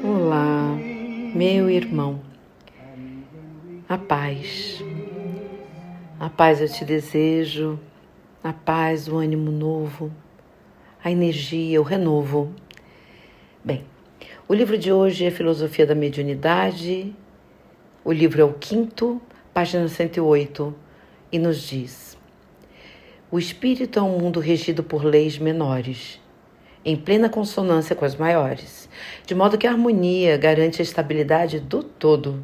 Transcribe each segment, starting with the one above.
Olá, meu irmão, a paz eu te desejo, a paz, o ânimo novo, a energia, o renovo. Bem, o livro de hoje é Filosofia da Mediunidade, o livro é o 5º, página 108, e nos diz: o espírito é um mundo regido por leis menores, em plena consonância com as maiores, de modo que a harmonia garante a estabilidade do todo.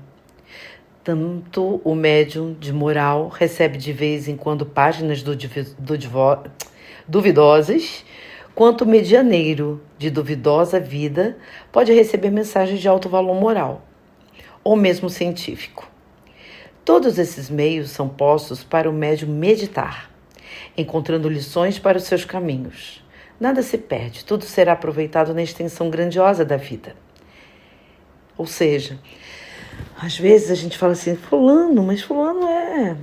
Tanto o médium de moral recebe de vez em quando páginas duvidosas, quanto o medianeiro de duvidosa vida pode receber mensagens de alto valor moral, ou mesmo científico. Todos esses meios são postos para o médium meditar, encontrando lições para os seus caminhos. Nada se perde, tudo será aproveitado na extensão grandiosa da vida. Ou seja, às vezes a gente fala assim, fulano é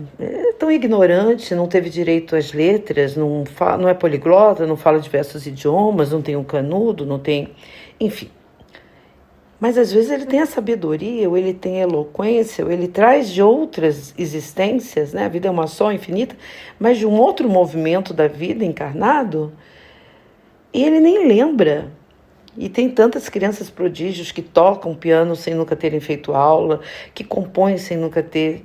tão ignorante, não teve direito às letras, não é poliglota, não fala diversos idiomas, não tem um canudo, não tem... Enfim. Mas às vezes ele tem a sabedoria, ou ele tem a eloquência, ou ele traz de outras existências, né? A vida é uma só, infinita, mas de um outro movimento da vida encarnado, e ele nem lembra. E tem tantas crianças prodígios que tocam piano sem nunca terem feito aula, que compõem sem nunca ter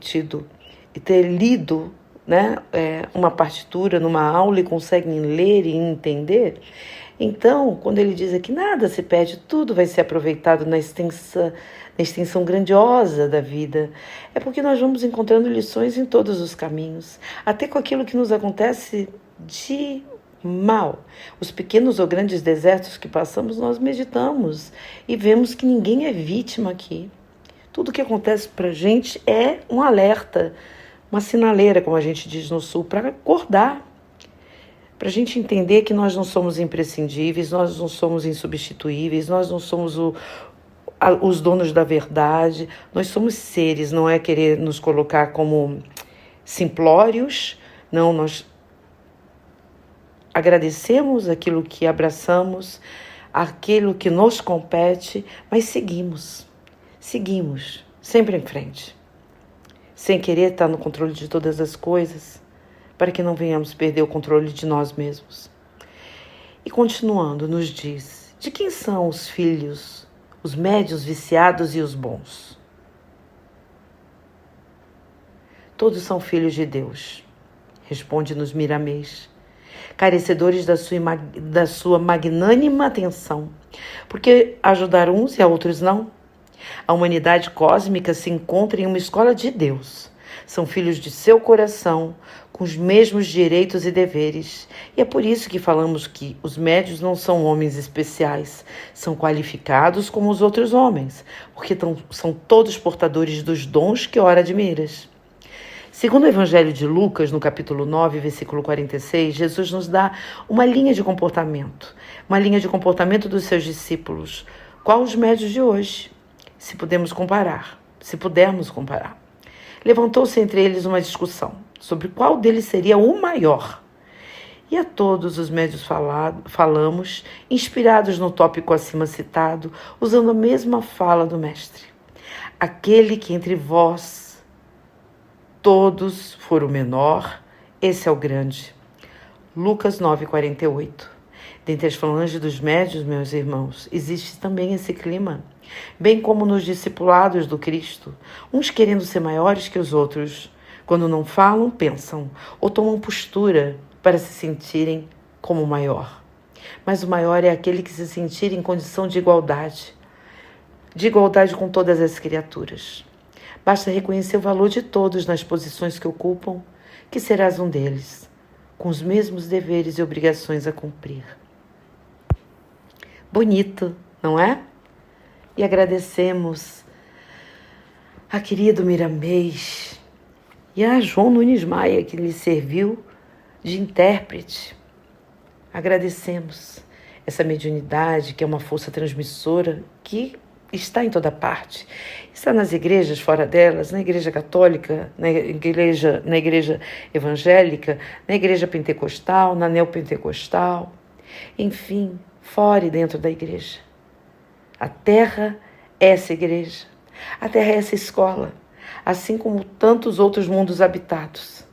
lido, né, uma partitura numa aula e conseguem ler e entender. Então, quando ele diz aqui, nada se perde, tudo vai ser aproveitado na extensão grandiosa da vida, é porque nós vamos encontrando lições em todos os caminhos, até com aquilo que nos acontece de mal. Os pequenos ou grandes desertos que passamos, nós meditamos e vemos que ninguém é vítima aqui. Tudo que acontece para a gente é um alerta, uma sinaleira, como a gente diz no Sul, para acordar, para a gente entender que nós não somos imprescindíveis, nós não somos insubstituíveis, nós não somos os donos da verdade, nós somos seres, não é querer nos colocar como simplórios, não, nós agradecemos aquilo que abraçamos, aquilo que nos compete, mas seguimos, sempre em frente, sem querer estar no controle de todas as coisas, para que não venhamos perder o controle de nós mesmos. E continuando, nos diz, de quem são os filhos, os médios viciados e os bons? Todos são filhos de Deus, responde-nos Miramês, carecedores da sua magnânima atenção, porque ajudar uns e a outros não. A humanidade cósmica se encontra em uma escola de Deus. São filhos de seu coração, com os mesmos direitos e deveres. E é por isso que falamos que os médios não são homens especiais, são qualificados como os outros homens, porque são todos portadores dos dons que ora admiras. Segundo o Evangelho de Lucas, no capítulo 9, versículo 46, Jesus nos dá uma linha de comportamento dos seus discípulos. Qual os médios de hoje? Se pudermos comparar. Levantou-se entre eles uma discussão sobre qual deles seria o maior. E a todos os médios falamos, inspirados no tópico acima citado, usando a mesma fala do Mestre. Aquele que entre vós todos for o menor, esse é o grande. Lucas 9,48. Dentre as falanges dos médios, meus irmãos, existe também esse clima, bem como nos discipulados do Cristo, uns querendo ser maiores que os outros. Quando não falam, pensam, ou tomam postura para se sentirem como o maior. Mas o maior é aquele que se sentir em condição de igualdade com todas as criaturas. Basta reconhecer o valor de todos nas posições que ocupam, que serás um deles, com os mesmos deveres e obrigações a cumprir. Bonito, não é? E agradecemos a querido Miramês e a João Nunes Maia, que lhe serviu de intérprete. Agradecemos essa mediunidade, que é uma força transmissora, que está em toda parte. Está nas igrejas, fora delas, na igreja católica, na igreja evangélica, na igreja pentecostal, na neopentecostal, enfim, fora e dentro da igreja. A terra essa igreja. A Terra é essa escola, assim como tantos outros mundos habitados.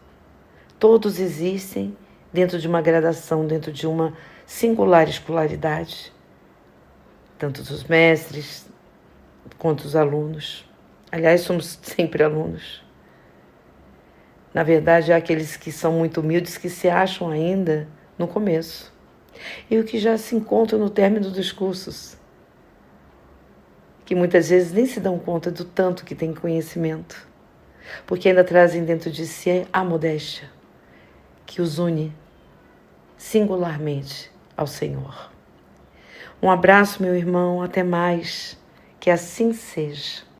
Todos existem dentro de uma gradação, dentro de uma singular escolaridade. Tanto os mestres quanto os alunos. Aliás, somos sempre alunos. Na verdade, há aqueles que são muito humildes que se acham ainda no começo. E o que já se encontram no término dos cursos. Que muitas vezes nem se dão conta do tanto que têm conhecimento. Porque ainda trazem dentro de si a modéstia que os une singularmente ao Senhor. Um abraço, meu irmão. Até mais. Que assim seja.